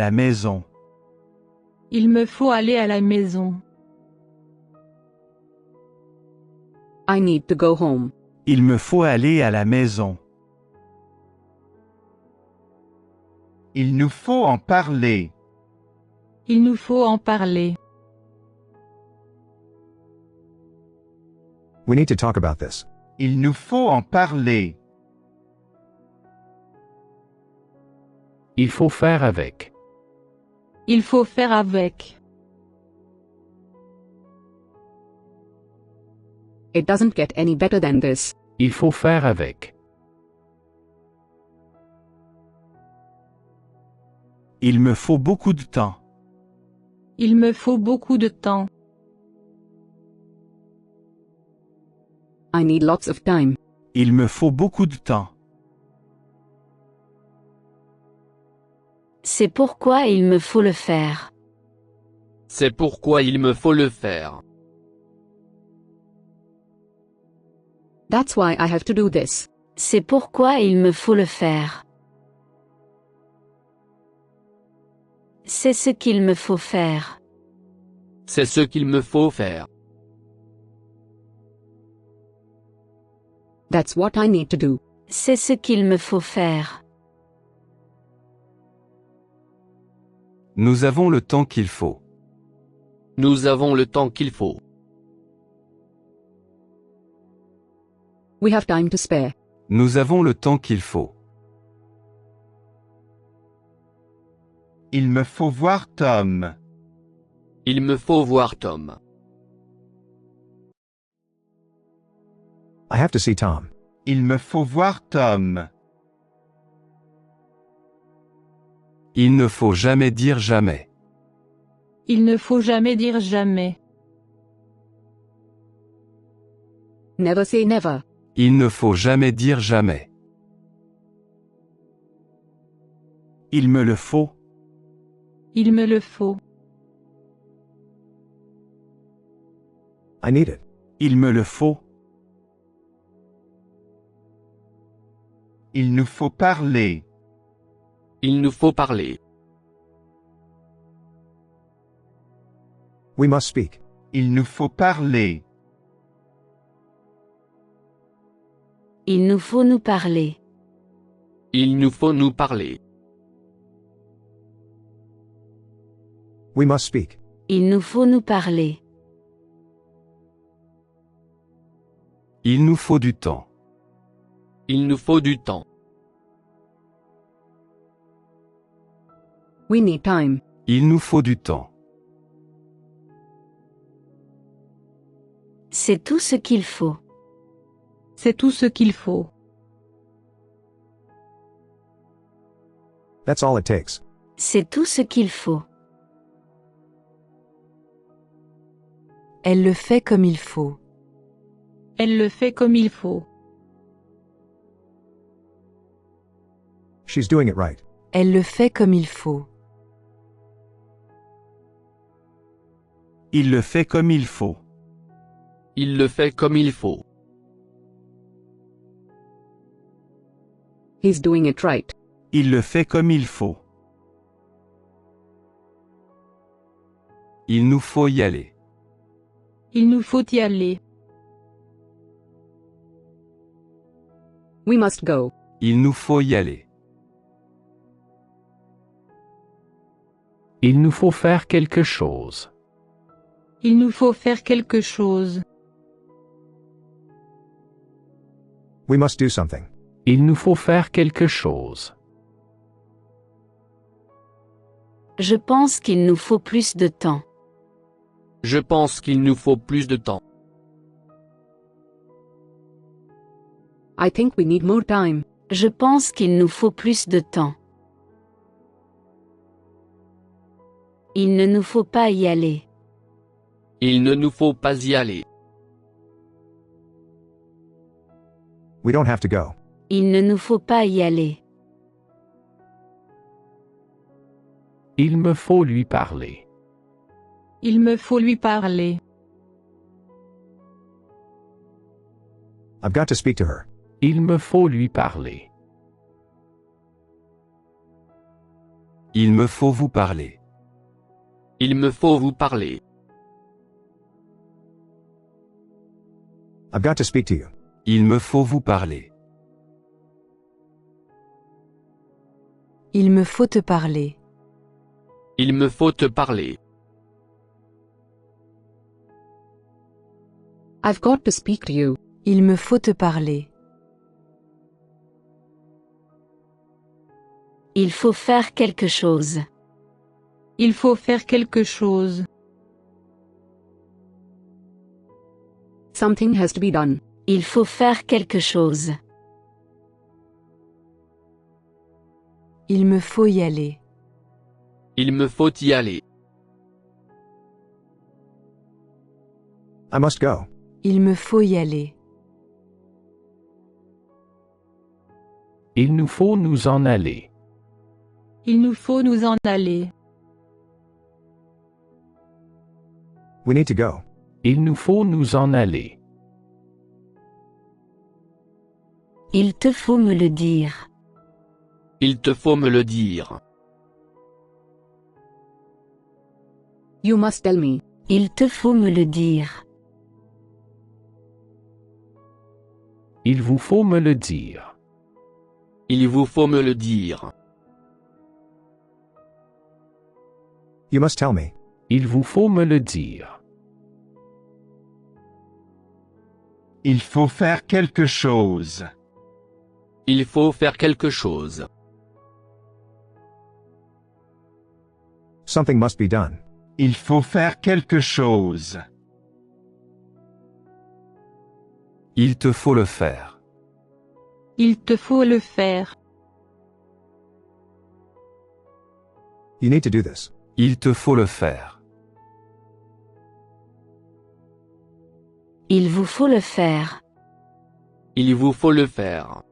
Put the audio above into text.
La maison. Il me faut aller à la maison. I need to go home. Il me faut aller à la maison. Il nous faut en parler. Il nous faut en parler. We need to talk about this. Il nous faut en parler. Il faut faire avec. Il faut faire avec. It doesn't get any better than this. Il faut faire avec. Il me faut beaucoup de temps. Il me faut beaucoup de temps. I need lots of time. Il me faut beaucoup de temps. C'est pourquoi il me faut le faire. C'est pourquoi il me faut le faire. That's why I have to do this. C'est pourquoi il me faut le faire. C'est ce qu'il me faut faire. C'est ce qu'il me faut faire. That's what I need to do. C'est ce qu'il me faut faire. Nous avons le temps qu'il faut. Nous avons le temps qu'il faut. We have time to spare. Nous avons le temps qu'il faut. Il me faut voir Tom. Il me faut voir Tom. I have to see Tom. Il me faut voir Tom. Il ne faut jamais dire jamais. Il ne faut jamais dire jamais. Never say never. Il ne faut jamais dire jamais. Il me le faut. Il me le faut. I need it. Il me le faut. Il nous faut parler. Il nous faut parler. We must speak. Il nous faut parler. Il nous faut nous parler. Il nous faut nous parler. We must speak. Il nous faut nous parler. Il nous faut du temps. Il nous faut du temps. We need time. Il nous faut du temps. C'est tout ce qu'il faut. C'est tout ce qu'il faut. That's all it takes. C'est tout ce qu'il faut. Elle le fait comme il faut. Elle le fait comme il faut. She's doing it right. Elle le fait comme il faut. Il le fait comme il faut. Il le fait comme il faut. He's doing it right. Il le fait comme il faut. Il nous faut y aller. Il nous faut y aller. We must go. Il nous faut y aller. Il nous faut faire quelque chose. Il nous faut faire quelque chose. We must do something. Il nous faut faire quelque chose. Je pense qu'il nous faut plus de temps. Je pense qu'il nous faut plus de temps. I think we need more time. Je pense qu'il nous faut plus de temps. Il ne nous faut pas y aller. Il ne nous faut pas y aller. We don't have to go. Il ne nous faut pas y aller. Il me faut lui parler. Il me faut lui parler. I've got to speak to her. Il me faut lui parler. Il me faut vous parler. Il me faut vous parler. I've got to speak to you. Il me faut vous parler. Il me faut te parler. Il me faut te parler. I've got to speak to you. Il me faut te parler. Il faut faire quelque chose. Il faut faire quelque chose. Something has to be done. Il faut faire quelque chose. Il me faut y aller. Il me faut y aller. I must go. Il me faut y aller. Il nous faut nous en aller. Il nous faut nous en aller. We need to go. Il nous faut nous en aller. Il te faut me le dire. Il te faut me le dire. You must tell me. Il te faut me le dire. Il vous faut me le dire. Il vous faut me le dire. You must tell me. Il vous faut me le dire. Il faut faire quelque chose. Il faut faire quelque chose. Something must be done. Il faut faire quelque chose. Il te faut le faire. Il te faut le faire. You need to do this. Il te faut le faire. Il vous faut le faire. Il vous faut le faire.